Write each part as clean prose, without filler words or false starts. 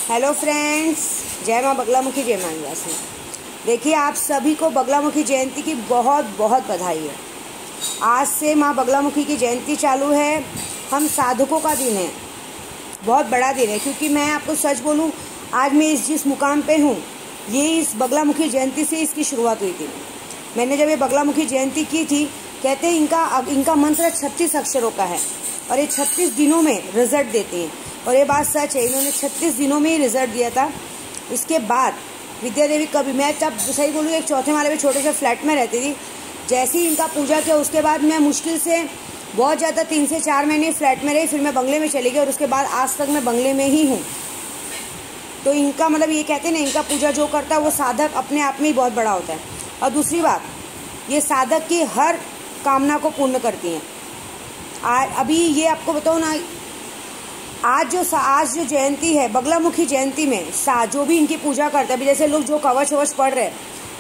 Hello friends, जय माँ बगलामुखी, जय माँ निवासी। देखिए, आप सभी को बगलामुखी जयंती की बहुत बहुत बधाई है। आज से माँ बगलामुखी की जयंती चालू है। हम साधकों का दिन है, बहुत बड़ा दिन है। क्योंकि मैं आपको सच बोलूँ, आज मैं जिस मुकाम पे हूँ, ये इस बगलामुखी जयंती से इसकी शुरुआत हुई थी। मैंने जब ये बगलामुखी जयंती की थी, कहते हैं इनका मंत्र 36 अक्षरों का है और ये 36 दिनों में रिजल्ट देते हैं। और ये बात सच है, इन्होंने 36 दिनों में ही रिजल्ट दिया था। इसके बाद विद्या देवी कभी, मैं तब सही बोलूँ, एक चौथे माले में छोटे से फ्लैट में रहती थी। जैसे ही इनका पूजा किया, उसके बाद मैं मुश्किल से बहुत ज़्यादा 3 से 4 महीने फ्लैट में रही। फिर मैं बंगले में चली गई और उसके बाद आज तक मैं बंगले में ही हूँ। तो इनका मतलब, ये कहते हैं ना, इनका पूजा जो करता है वो साधक अपने आप में ही बहुत बड़ा होता है। और दूसरी बात, ये साधक की हर कामना को पूर्ण करती हैं। अभी ये आपको बताओ ना, आज जो जयंती है, बगलामुखी जयंती में जो भी इनकी पूजा करते हैं, अभी जैसे लोग जो कवच वच पढ़ रहे हैं,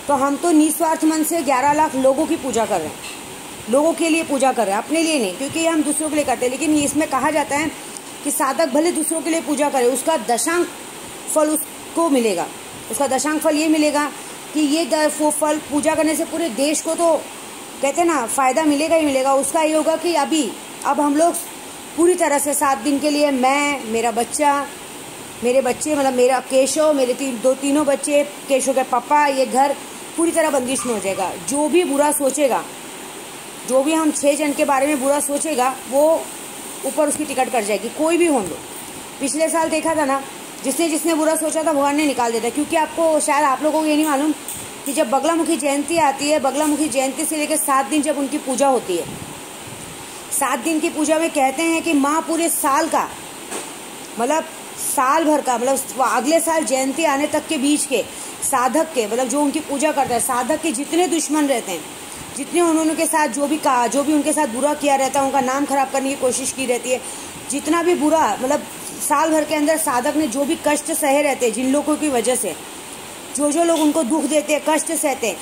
तो हम तो निस्वार्थ मन से 11 लाख लोगों की पूजा कर रहे हैं, लोगों के लिए पूजा कर रहे हैं, अपने लिए नहीं। क्योंकि हम दूसरों के लिए करते हैं, लेकिन इसमें कहा जाता है कि साधक भले दूसरों के लिए पूजा करे, उसका दशांश फल उसको मिलेगा। उसका दशांश फल ये मिलेगा कि ये फल पूजा करने से पूरे देश को, तो कहते हैं ना, फ़ायदा मिलेगा ही मिलेगा। उसका ये होगा कि अब हम लोग पूरी तरह से 7 दिन के लिए, मैं, मेरा बच्चा, मेरे बच्चे, मतलब मेरा केशव, मेरे तीनों बच्चे, केशव के पापा, ये घर पूरी तरह बंदिश में हो जाएगा। जो भी बुरा सोचेगा, जो भी हम 6 जन के बारे में बुरा सोचेगा, वो ऊपर उसकी टिकट कट जाएगी, कोई भी हो लो। पिछले साल देखा था ना, जिसने बुरा सोचा था, भगवान ने निकाल दिया था। क्योंकि आपको शायद, आप लोगों को ये नहीं मालूम कि जब बगलामुखी जयंती आती है, बगलामुखी जयंती से लेकर 7 दिन जब उनकी पूजा होती है, 7 दिन की पूजा में कहते हैं कि माँ पूरे साल का, मतलब साल भर का, मतलब अगले साल जयंती आने तक के बीच के साधक के, मतलब जो उनकी पूजा करता है, साधक के जितने दुश्मन रहते हैं, जितने उन्होंने के साथ जो भी उनके साथ बुरा किया रहता है, उनका नाम खराब करने की कोशिश की रहती है, जितना भी बुरा, मतलब साल भर के अंदर साधक ने जो भी कष्ट सहे रहते हैं, जिन लोगों की वजह से जो लोग उनको दुख देते हैं, कष्ट सहते हैं,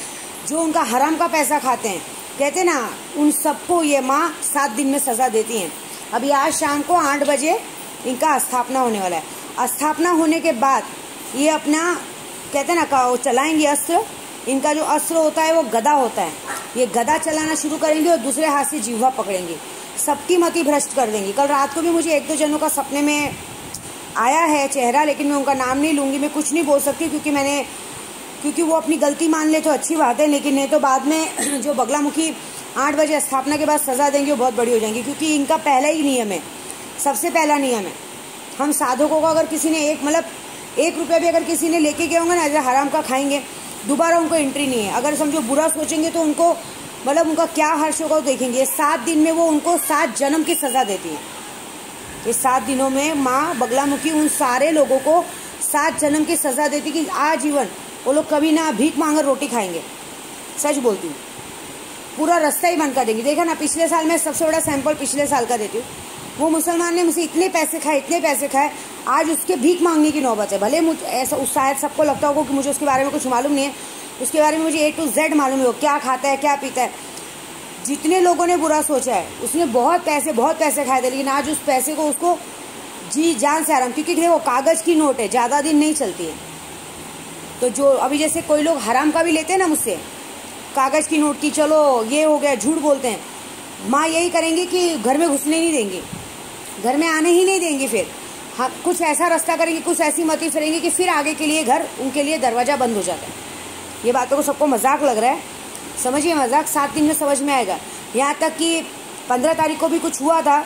जो उनका हराम का पैसा खाते हैं, कहते हैं ना, उन सबको ये माँ 7 दिन में सज़ा देती हैं। अभी आज शाम को 8 बजे इनका स्थापना होने वाला है। स्थापना होने के बाद ये अपना, कहते हैं ना, चलाएंगे अस्त्र। इनका जो अस्त्र होता है वो गदा होता है। ये गदा चलाना शुरू करेंगे और दूसरे हाथ से जिह्वा पकड़ेंगे, सबकी मति भ्रष्ट कर देंगी। कल रात को भी मुझे 1-2 जनों का सपने में आया है चेहरा, लेकिन मैं उनका नाम नहीं लूँगी, मैं कुछ नहीं बोल सकती, क्योंकि वो अपनी गलती मान ले तो अच्छी बात है, लेकिन नहीं तो बाद में जो बगलामुखी 8 बजे स्थापना के बाद सज़ा देंगे वो बहुत बड़ी हो जाएंगी। क्योंकि इनका पहला ही नियम है, सबसे पहला नियम है, हम साधकों को अगर किसी ने 1 रुपया भी अगर किसी ने लेके गए होंगे ना, ऐसे हराम का खाएंगे, दोबारा उनको एंट्री नहीं है। अगर समझो बुरा सोचेंगे तो उनको, मतलब उनका क्या हर्ष होगा देखेंगे। 7 दिन में वो उनको 7 जन्म की सज़ा देती है। इस 7 दिनों में माँ बगलामुखी उन सारे लोगों को 7 जन्म की सज़ा देती कि आजीवन वो लोग कभी ना भीख मांगर रोटी खाएंगे। सच बोलती हूँ, पूरा रास्ता ही बंद कर देंगे। देखा ना, पिछले साल मैं सबसे बड़ा सैंपल पिछले साल का देती हूँ। वो मुसलमान ने मुझसे इतने पैसे खाए, आज उसके भीख मांगने की नौबत है। भले मुझे ऐसा, शायद सबको लगता होगा कि मुझे उसके बारे में कुछ मालूम नहीं है, उसके बारे में मुझे A to Z मालूम है, वो क्या खाता है, क्या पीता है। जितने लोगों ने बुरा सोचा है, उसने बहुत पैसे खाए थे, लेकिन आज उस पैसे को उसको जी जान से आराम। क्योंकि देखो, कागज़ की नोट है, ज़्यादा दिन नहीं चलती है। तो जो अभी जैसे कोई लोग हराम का भी लेते हैं ना मुझसे, कागज़ की नोट की, चलो ये हो गया, झूठ बोलते हैं, माँ यही करेंगे कि घर में घुसने नहीं देंगे, घर में आने ही नहीं देंगे। फिर हाँ, कुछ ऐसा रास्ता करेंगे, कुछ ऐसी मति करेंगे कि फिर आगे के लिए घर, उनके लिए दरवाज़ा बंद हो जाता है। ये बातों को सबको मजाक लग रहा है, समझिए मजाक, 7 दिन में समझ में आएगा। यहाँ तक कि 15 तारीख को भी कुछ हुआ था,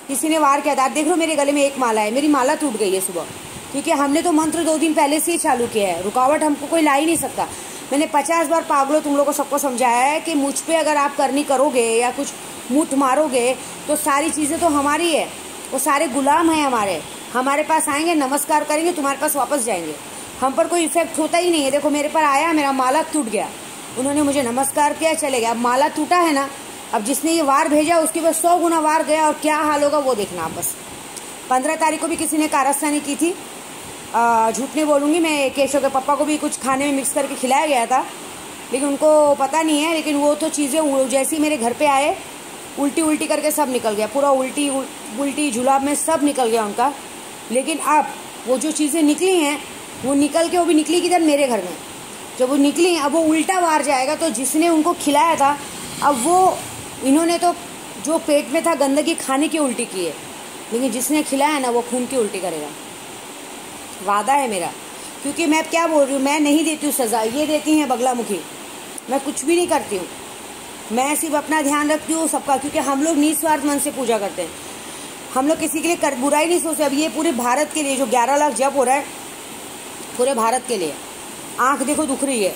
किसी ने वार किया था। देख लो, मेरे गले में एक माला है, मेरी माला टूट गई है सुबह, क्योंकि हमने तो मंत्र 2 दिन पहले से ही चालू किया है। रुकावट हमको कोई ला ही नहीं सकता। मैंने 50 बार पागलो तुम लोगों को सबको समझाया है कि मुझ पे अगर आप करनी करोगे या कुछ मुठ मारोगे तो सारी चीज़ें तो हमारी है, वो सारे गुलाम हैं हमारे पास आएंगे, नमस्कार करेंगे, तुम्हारे पास वापस जाएंगे। हम पर कोई इफेक्ट होता ही नहीं है। देखो, मेरे पर आया, मेरा माला टूट गया, उन्होंने मुझे नमस्कार किया, चले गया। अब माला टूटा है ना, अब जिसने ये वार भेजा उसके पास 100 गुना वार गया, और क्या हाल होगा वो देखना आप बस। 15 तारीख को भी किसी ने कारस्तानी की थी, झूठ नहीं बोलूँगी मैं, केशव के पापा को भी कुछ खाने में मिक्स करके खिलाया गया था, लेकिन उनको पता नहीं है। लेकिन वो तो चीज़ें जैसे ही मेरे घर पे आए, उल्टी करके सब निकल गया, पूरा उल्टी जुलाब में सब निकल गया उनका। लेकिन अब वो जो चीज़ें निकली हैं वो निकल के वो भी निकली किधर, मेरे घर में। जब वो निकली अब वो उल्टा बाहर जाएगा, तो जिसने उनको खिलाया था अब वो इन्होंने तो जो पेट में था गंदगी खाने की उल्टी की है, लेकिन जिसने खिलाया ना वो खून की उल्टी करेगा। वादा है मेरा। क्योंकि मैं क्या बोल रही हूँ, मैं नहीं देती हूँ सज़ा, ये देती हैं बगलामुखी। मैं कुछ भी नहीं करती हूँ, मैं सिर्फ अपना ध्यान रखती हूँ सबका। क्योंकि हम लोग निस्वार्थ मन से पूजा करते हैं, हम लोग किसी के लिए बुराई नहीं सोचते। अब ये पूरे भारत के लिए जो 11 लाख जप हो रहा है, पूरे भारत के लिए। आँख देखो दुख रही है,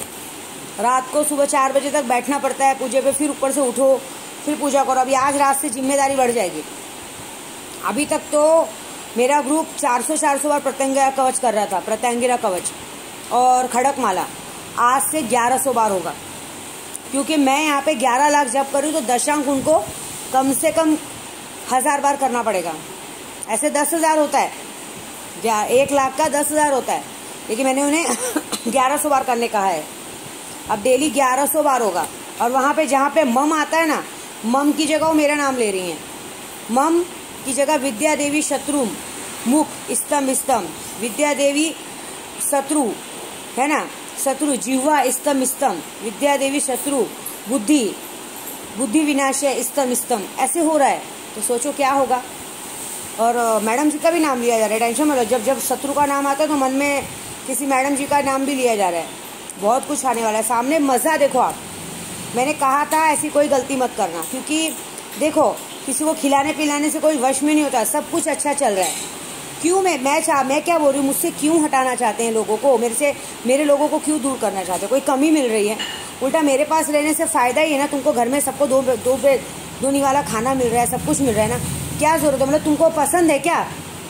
रात को सुबह 4 बजे तक बैठना पड़ता है पूजे पे, फिर ऊपर से उठो फिर पूजा करो। अभी आज रात से जिम्मेदारी बढ़ जाएगी। अभी तक तो मेरा ग्रुप 400 बार प्रत्यंगिरा कवच कर रहा था, प्रत्यंगिरा कवच और खड़क माला। आज से 1100 बार होगा, क्योंकि मैं यहाँ पे 11 लाख जप कर रही हूँ, तो दशांक उनको कम से कम 1000 बार करना पड़ेगा। ऐसे 10,000 होता है, 1 लाख का 10,000 होता है, लेकिन मैंने उन्हें 1100 बार करने कहा है। अब डेली 1100 बार होगा। और वहाँ पे जहाँ पे मम आता है ना, मम की जगह वो मेरा नाम ले रही हैं। मम की जगह विद्या देवी शत्रु मुख स्तंभ स्तंभ, विद्या देवी शत्रु है ना, शत्रु जिह्वा स्तंभ स्तंभ, विद्या देवी शत्रु बुद्धि बुद्धि विनाशय स्तंभ स्तंभ, ऐसे हो रहा है। तो सोचो क्या होगा। और मैडम जी का भी नाम लिया जा रहा है, टेंशन मत लो। जब जब शत्रु का नाम आता है तो मन में किसी मैडम जी का नाम भी लिया जा रहा है। बहुत कुछ आने वाला है सामने, मज़ा देखो आप। मैंने कहा था ऐसी कोई गलती मत करना, क्योंकि देखो किसी को खिलाने पिलाने से कोई वश में नहीं होता, सब कुछ अच्छा चल रहा है। क्यों मैं क्या बोल रही हूँ, मुझसे क्यों हटाना चाहते हैं लोगों को, मेरे लोगों को क्यों दूर करना चाहते हैं। कोई कमी मिल रही है, उल्टा मेरे पास रहने से फ़ायदा ही है ना। तुमको घर में सबको दो निवाला खाना मिल रहा है, सब कुछ मिल रहा है ना, क्या ज़रूरत है। मतलब तुमको पसंद है क्या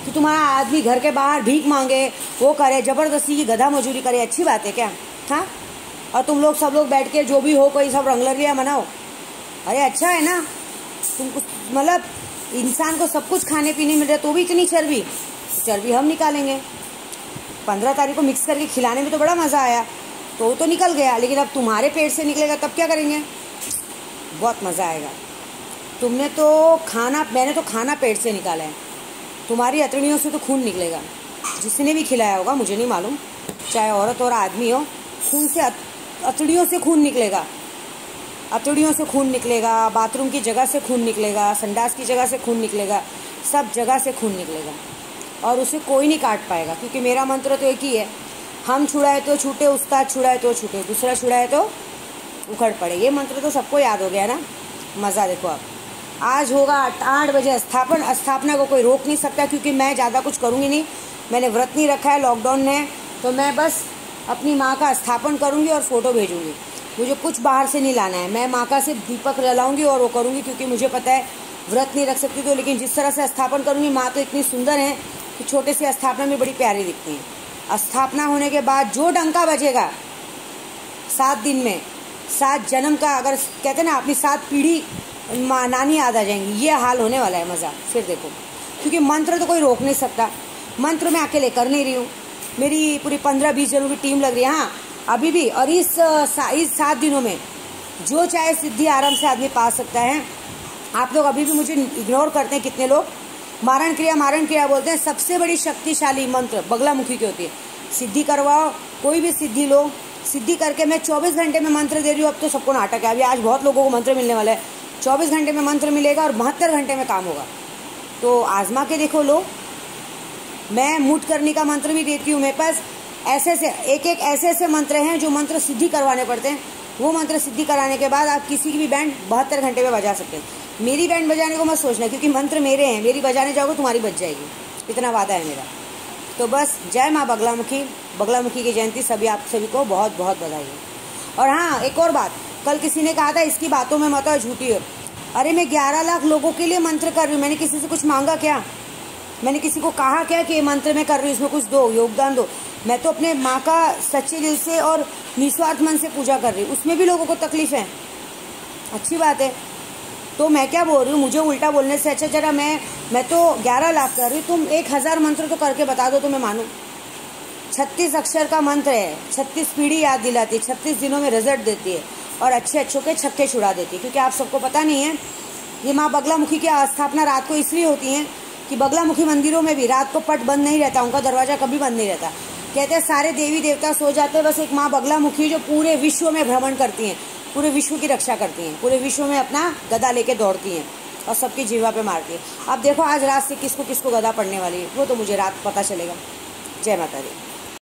कि तुम्हारा आदमी घर के बाहर भीख मांगे, वो करे, ज़बरदस्ती की गधा मजूरी करे? अच्छी बात है क्या? हाँ, और तुम लोग सब लोग बैठ के जो भी हो कोई सब रंगलरिया मनाओ, अरे अच्छा है ना। तुमको मतलब इंसान को सब कुछ खाने पीने मिल रहा है, तो भी इतनी चर्बी हम निकालेंगे। 15 तारीख को मिक्स करके खिलाने में तो बड़ा मज़ा आया, तो वो तो निकल गया, लेकिन अब तुम्हारे पेट से निकलेगा तब क्या करेंगे? बहुत मज़ा आएगा। मैंने तो खाना पेट से निकाला है, तुम्हारी अतड़ियों से तो खून निकलेगा। जिसने भी खिलाया होगा मुझे नहीं मालूम, चाहे औरत और आदमी हो, खून से अतड़ियों से खून निकलेगा, अतड़ियों से खून निकलेगा, बाथरूम की जगह से खून निकलेगा, संडास की जगह से खून निकलेगा, सब जगह से खून निकलेगा। और उसे कोई नहीं काट पाएगा, क्योंकि मेरा मंत्र तो एक ही है, हम छुड़ाए तो छूटे, उस्ताद छुड़ाए तो छूटे, दूसरा छुड़ाए तो उखड़ पड़े। ये मंत्र तो सबको याद हो गया ना। मज़ा देखो आप। आज होगा 8 बजे स्थापना को कोई रोक नहीं सकता, क्योंकि मैं ज़्यादा कुछ करूँगी नहीं। मैंने व्रत नहीं रखा है, लॉकडाउन है, तो मैं बस अपनी माँ का स्थापन करूँगी और फ़ोटो भेजूँगी। मुझे कुछ बाहर से नहीं लाना है। मैं माँ का सिर्फ दीपक जलाऊँगी और वो करूँगी, क्योंकि मुझे पता है व्रत नहीं रख सकती तो, लेकिन जिस तरह से स्थापन करूँगी, माँ तो इतनी सुंदर है कि छोटे से स्थापना में बड़ी प्यारी दिखती हैं। स्थापना होने के बाद जो डंका बजेगा 7 दिन में, 7 जन्म का, अगर कहते हैं ना अपनी 7 पीढ़ी नानी याद आ जाएंगी, ये हाल होने वाला है। मज़ा फिर देखो, क्योंकि मंत्र तो कोई रोक नहीं सकता। मंत्र मैं अकेले कर नहीं रही हूँ, मेरी पूरी 15-20 जनों की टीम लग रही है। हाँ, अभी भी। और इस 7 दिनों में जो चाहे सिद्धि आराम से आदमी पा सकता है। आप लोग अभी भी मुझे इग्नोर करते हैं, कितने लोग मारण क्रिया बोलते हैं। सबसे बड़ी शक्तिशाली मंत्र बगलामुखी की होती है। सिद्धि करवाओ, कोई भी सिद्धि लो, सिद्धि करके मैं 24 घंटे में मंत्र दे रही हूँ। अब तो सबको नाटक है, अभी आज बहुत लोगों को मंत्र मिलने वाला है। 24 घंटे में मंत्र मिलेगा और 72 घंटे में काम होगा। तो आजमा के देखो लो। मैं मुठ करने का मंत्र भी देती हूँ। मेरे पास ऐसे मंत्र हैं जो मंत्र सिद्धि करवाने पड़ते हैं। वो मंत्र सिद्धि कराने के बाद आप किसी की भी बैंड 72 घंटे में बजा सकते हैं। मेरी बैंड बजाने को मत सोचना, क्योंकि मंत्र मेरे हैं। मेरी बजाने जाओगे तुम्हारी बज जाएगी, इतना वादा है मेरा। तो बस जय माँ बगलामुखी की जयंती आप सभी को बहुत बहुत बधाई है। और हाँ, एक और बात, कल किसी ने कहा था इसकी बातों में मत आओ, झूठी है। अरे मैं 11 लाख लोगों के लिए मंत्र कर रही हूँ। मैंने किसी से कुछ मांगा क्या? मैंने किसी को कहा क्या कि ये मंत्र में कर रही हूँ, इसमें कुछ दो, योगदान दो? मैं तो अपने माँ का सच्चे दिल से और निस्वार्थ मन से पूजा कर रही हूँ। उसमें भी लोगों को तकलीफ है, अच्छी बात है। तो मैं क्या बोल रही हूँ, मुझे उल्टा बोलने से अच्छा जरा मैं तो 11 लाख कर रही हूँ, तुम 1000 मंत्र तो करके बता दो तो मैं मानूँ। 36 अक्षर का मंत्र है, 36 पीढ़ी याद दिलाती है, 36 दिनों में रिजल्ट देती है और अच्छों के छक्के छुड़ा देती है। क्योंकि आप सबको पता नहीं है, ये माँ बगलामुखी की स्थापना रात को इसलिए होती है कि बगलामुखी मंदिरों में भी रात को पट बंद नहीं रहता, उनका दरवाज़ा कभी बंद नहीं रहता। कहते हैं सारे देवी देवता सो जाते हैं, बस एक माँ बगलामुखी जो पूरे विश्व में भ्रमण करती हैं, पूरे विश्व की रक्षा करती हैं, पूरे विश्व में अपना गदा लेके दौड़ती हैं और सबकी जीवा पे मारती है। अब देखो आज रात से किसको किसको गदा पड़ने वाली है, वो तो मुझे रात पता चलेगा। जय माता दी।